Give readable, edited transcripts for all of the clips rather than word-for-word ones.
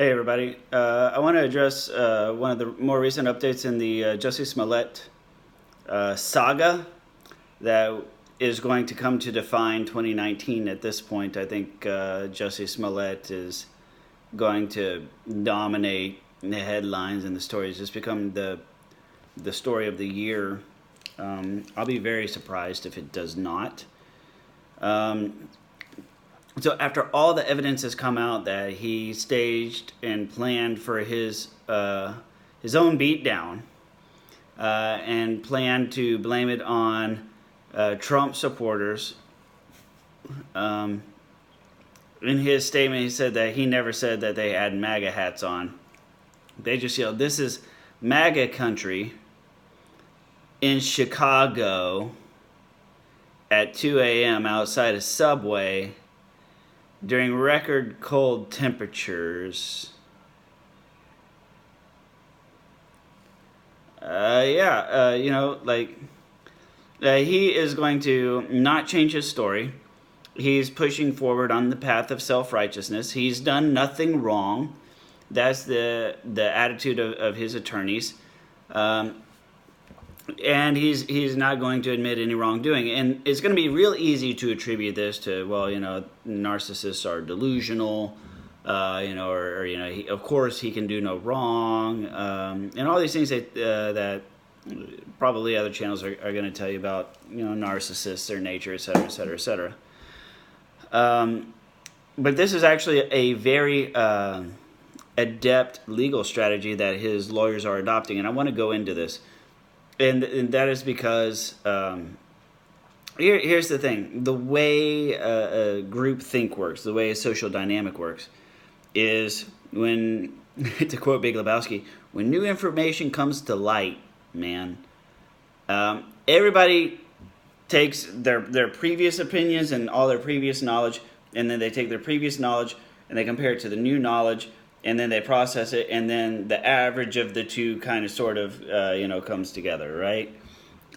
Hey everybody, I want to address one of the more recent updates in the Jussie Smollett saga that is going to come to define 2019 at this point. I think Jussie Smollett is going to dominate the headlines and the stories, just become the story of the year. I'll be very surprised if it does not. So after all the evidence has come out that he staged and planned for his own beatdown and planned to blame it on Trump supporters, in his statement he said that he never said that they had MAGA hats on. They just yelled, "This is MAGA country in Chicago at 2 a.m. outside a Subway during record cold temperatures." He is going to not change his story. He's pushing forward on the path of self-righteousness. He's done nothing wrong. That's the attitude of his attorneys. And he's not going to admit any wrongdoing. And it's going to be real easy to attribute this to, narcissists are delusional, of course he can do no wrong, and all these things that probably other channels are going to tell you about, narcissists, their nature, et cetera, et cetera, et cetera. But this is actually a very adept legal strategy that his lawyers are adopting, and I want to go into this. And that is because here's the thing. The way a group think works, the way a social dynamic works, is when, to quote Big Lebowski, when new information comes to light, man, everybody takes their previous opinions and all their previous knowledge, and then they take their previous knowledge and they compare it to the new knowledge, and then they process it, and then the average of the two kind of sort of, comes together, right?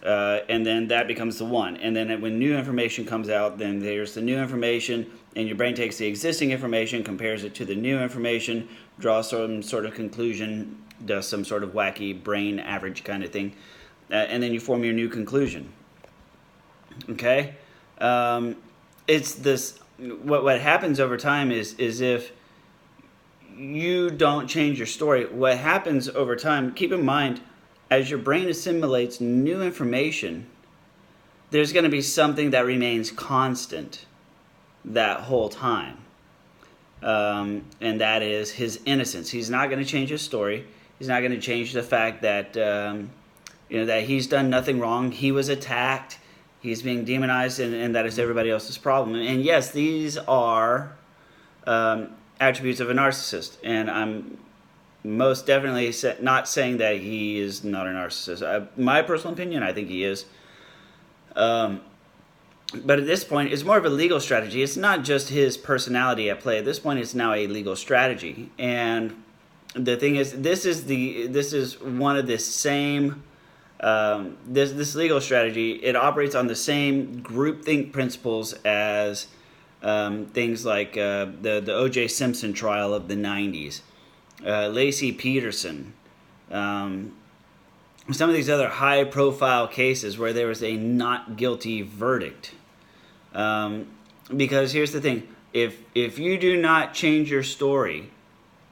And then that becomes the one. And then when new information comes out, then there's the new information, and your brain takes the existing information, compares it to the new information, draws some sort of conclusion, does some sort of wacky brain average kind of thing, and then you form your new conclusion. Okay? It's this, what happens over time is if you don't change your story, what happens over time, keep in mind, as your brain assimilates new information, there's going to be something that remains constant that whole time. And that is his innocence. He's not going to change his story. He's not going to change the fact that, that he's done nothing wrong. He was attacked. He's being demonized, and that is everybody else's problem. And yes, these are attributes of a narcissist, and I'm most definitely not saying that he is not a narcissist. My personal opinion, I think he is. But at this point, it's more of a legal strategy. It's not just his personality at play. At this point, it's now a legal strategy. And the thing is, this is one of the same. This legal strategy, it operates on the same groupthink principles as things like the O.J. Simpson trial of the 90s, Lacey Peterson, some of these other high-profile cases where there was a not guilty verdict. Because here's the thing, if you do not change your story,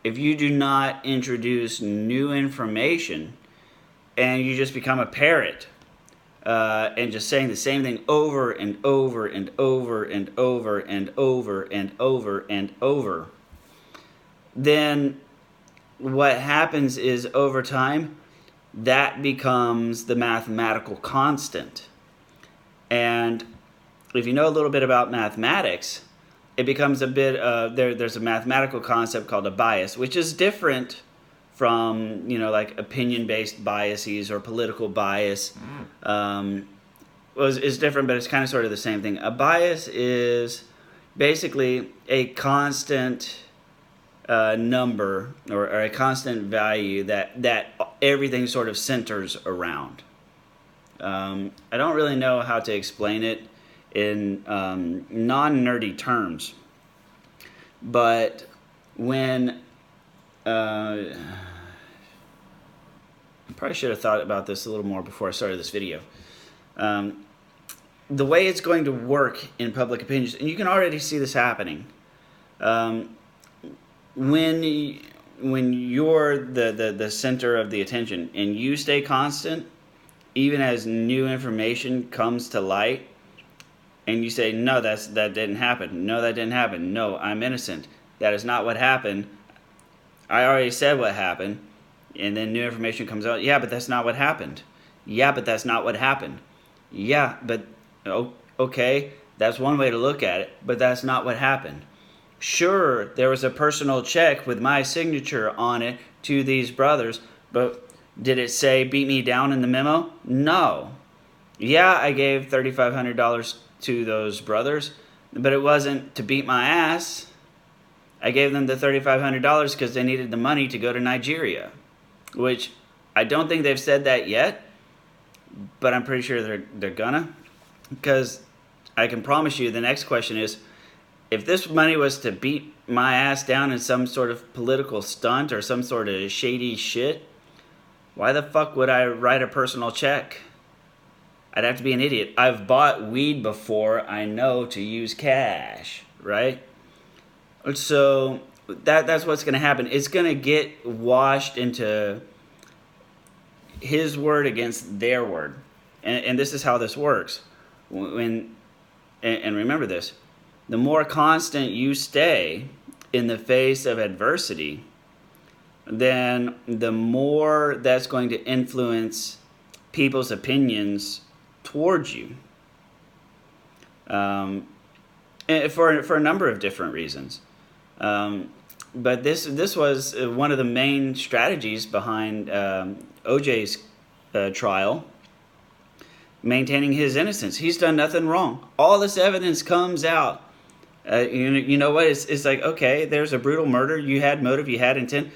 if you do not introduce new information, and you just become a parrot, and just saying the same thing over and over and over and over and over and over and over, then what happens is over time, that becomes the mathematical constant. And if you know a little bit about mathematics, it becomes a bit, there's a mathematical concept called a bias, which is different from, like opinion-based biases or political bias. Is different, but it's kind of sort of the same thing. A bias is basically a constant number or a constant value that everything sort of centers around. I don't really know how to explain it in non-nerdy terms, but when I probably should have thought about this a little more before I started this video. The way it's going to work in public opinions, and you can already see this happening. When you're the center of the attention and you stay constant, even as new information comes to light, and you say, no, that didn't happen. No, that didn't happen. No, I'm innocent. That is not what happened. I already said what happened. And then new information comes out. Yeah, but that's not what happened. Yeah, but that's not what happened. Yeah, but okay, that's one way to look at it, but that's not what happened. Sure, there was a personal check with my signature on it to these brothers, but did it say beat me down in the memo? No. Yeah, I gave $3,500 to those brothers, but it wasn't to beat my ass. I gave them the $3,500 because they needed the money to go to Nigeria, which I don't think they've said that yet, but I'm pretty sure they're gonna, because I can promise you the next question is, if this money was to beat my ass down in some sort of political stunt or some sort of shady shit, why the fuck would I write a personal check? I'd have to be an idiot. I've bought weed before. I know to use cash, right? So that's what's going to happen. It's going to get washed into his word against their word. And this is how this works. And remember this. The more constant you stay in the face of adversity, then the more that's going to influence people's opinions towards you. And for a number of different reasons. But this was one of the main strategies behind OJ's trial, maintaining his innocence. He's done nothing wrong. All this evidence comes out. You know what? It's like, okay, there's a brutal murder. You had motive. You had intent.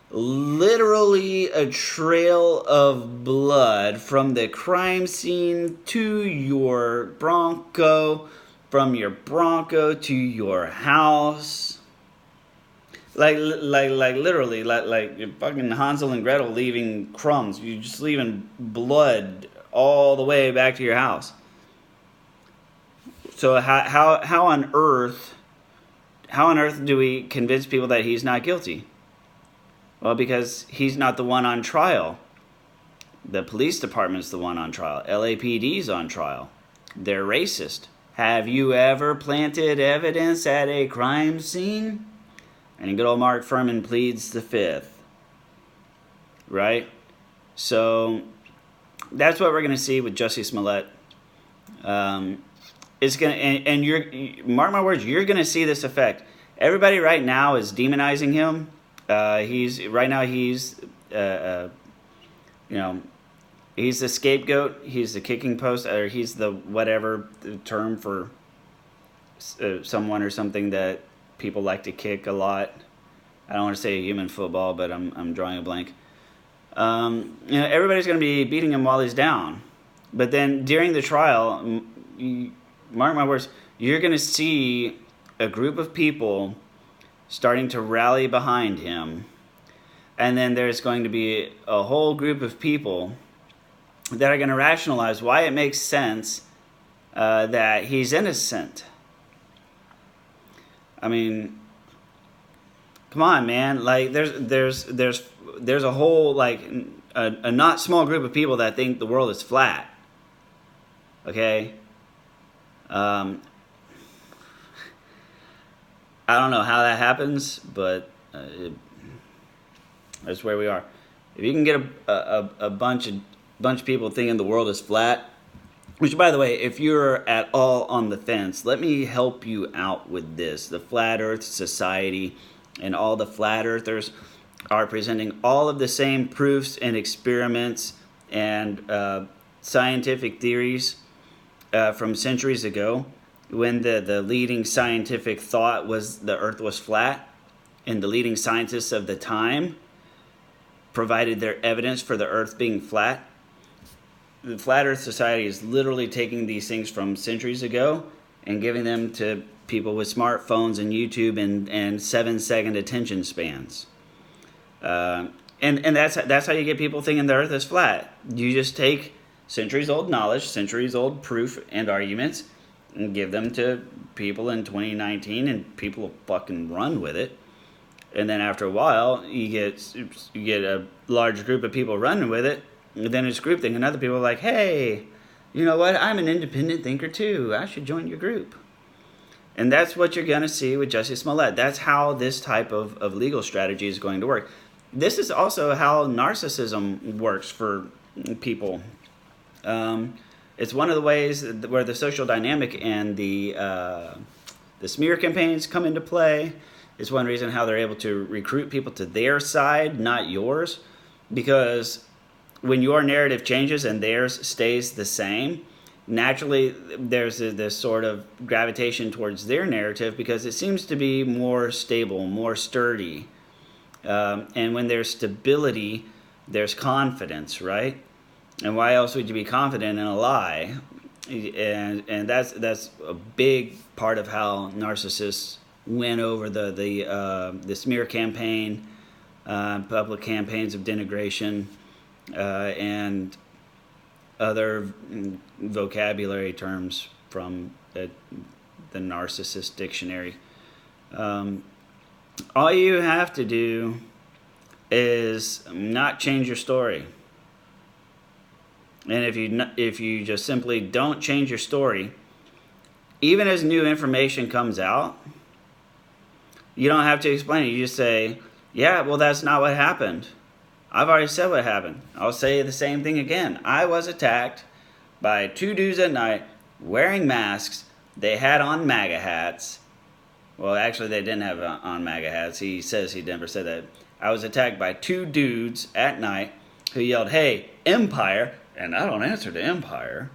Literally a trail of blood from the crime scene to your Bronco, from your Bronco to your house. Like literally, like fucking Hansel and Gretel leaving crumbs. You're just leaving blood all the way back to your house. So how on earth do we convince people that he's not guilty? Well, because he's not the one on trial. The police department's the one on trial. LAPD's on trial. They're racist. Have you ever planted evidence at a crime scene? And good old Mark Furman pleads the fifth. Right? So that's what we're going to see with Jussie Smollet. It's gonna, and you're, mark my words, you're going to see this effect. Everybody right now is demonizing him. He's the scapegoat. He's the kicking post, or he's the whatever term for someone or something that people like to kick a lot. I don't want to say human football, but I'm drawing a blank. Everybody's going to be beating him while he's down. But then during the trial, mark my words, you're going to see a group of people starting to rally behind him. And then there's going to be a whole group of people that are going to rationalize why it makes sense that he's innocent. I mean, come on, man. Like, there's a whole, like, a not small group of people that think the world is flat. Okay? I don't know how that happens, but that's where we are. If you can get a bunch of people thinking the world is flat, which, by the way, if you're at all on the fence, let me help you out with this. The Flat Earth Society and all the flat earthers are presenting all of the same proofs and experiments and scientific theories from centuries ago, when the leading scientific thought was the earth was flat, and the leading scientists of the time provided their evidence for the earth being flat. The Flat Earth Society is literally taking these things from centuries ago and giving them to people with smartphones and YouTube and 7-second attention spans. And that's how you get people thinking the earth is flat. You just take centuries old knowledge, centuries old proof and arguments, and give them to people in 2019, and people will fucking run with it. And then after a while, you get a large group of people running with it, and then it's groupthink, and other people are like, hey, you know what, I'm an independent thinker too, I should join your group. And that's what you're going to see with Jussie Smollett. That's how this type of legal strategy is going to work. This is also how narcissism works for people. It's one of the ways where the social dynamic and the smear campaigns come into play. It's one reason how they're able to recruit people to their side, not yours. Because when your narrative changes and theirs stays the same, naturally there's this sort of gravitation towards their narrative because it seems to be more stable, more sturdy. And when there's stability, there's confidence, right? And why else would you be confident in a lie? And that's a big part of how narcissists win over the smear campaign, public campaigns of denigration, and other vocabulary terms from the narcissist dictionary. All you have to do is not change your story. And if you just simply don't change your story, even as new information comes out, you don't have to explain it. You just say, yeah, well, that's not what happened. I've already said what happened. I'll say the same thing again. I was attacked by 2 dudes at night wearing masks. They had on MAGA hats. Well, actually, they didn't have on MAGA hats. He says he never said that. I was attacked by 2 dudes at night who yelled, hey, Empire. And I don't answer to Empire.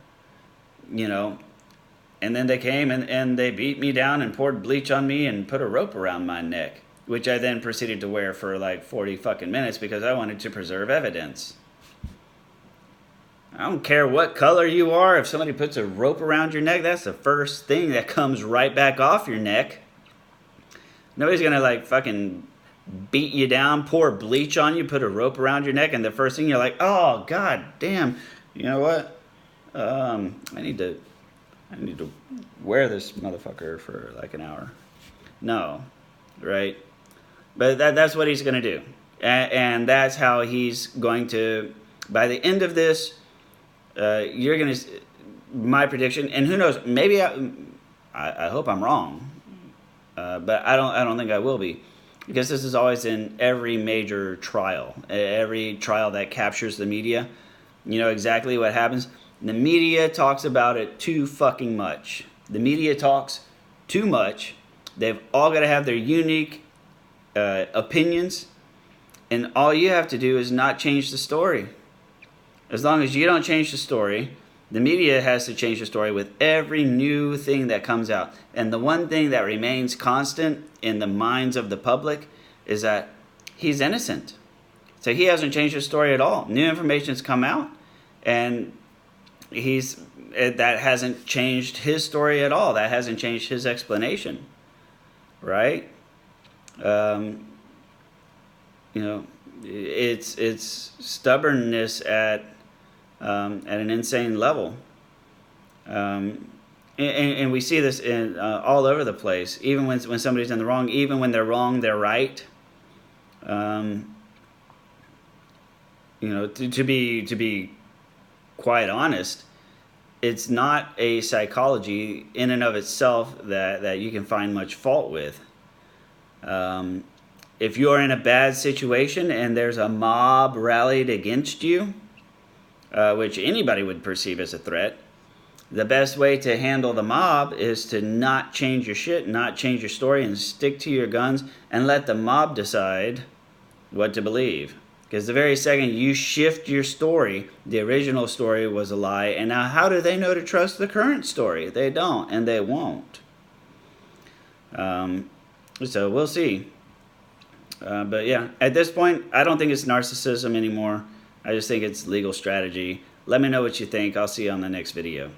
You know. And then they came and they beat me down and poured bleach on me and put a rope around my neck, which I then proceeded to wear for like 40 fucking minutes because I wanted to preserve evidence. I don't care what color you are. If somebody puts a rope around your neck, that's the first thing that comes right back off your neck. Nobody's gonna like fucking beat you down, pour bleach on you, put a rope around your neck, and the first thing you're like, oh god damn, you know what? I need to wear this motherfucker for like an hour. No, right? But that's what he's gonna do, and that's how he's going to. By the end of this, you're gonna. My prediction, and who knows? Maybe I hope I'm wrong, but I don't think I will be. Because this is always in every major trial. Every trial that captures the media. You know exactly what happens. The media talks about it too fucking much. The media talks too much. They've all got to have their unique opinions. And all you have to do is not change the story. As long as you don't change the story, the media has to change the story with every new thing that comes out. And the one thing that remains constant in the minds of the public is that he's innocent. So he hasn't changed his story at all. New information's come out, and that hasn't changed his story at all. That hasn't changed his explanation, right? You know, it's stubbornness at an insane level. And we see this in all over the place. Even when somebody's in the wrong, even when they're wrong, they're right. You know, to be quite honest, it's not a psychology in and of itself that you can find much fault with. If you're in a bad situation and there's a mob rallied against you, which anybody would perceive as a threat, the best way to handle the mob is to not change your shit, not change your story, and stick to your guns and let the mob decide what to believe. Because the very second you shift your story, the original story was a lie, and now how do they know to trust the current story? They don't, and they won't. So we'll see. But yeah, at this point, I don't think it's narcissism anymore. I just think it's legal strategy. Let me know what you think. I'll see you on the next video.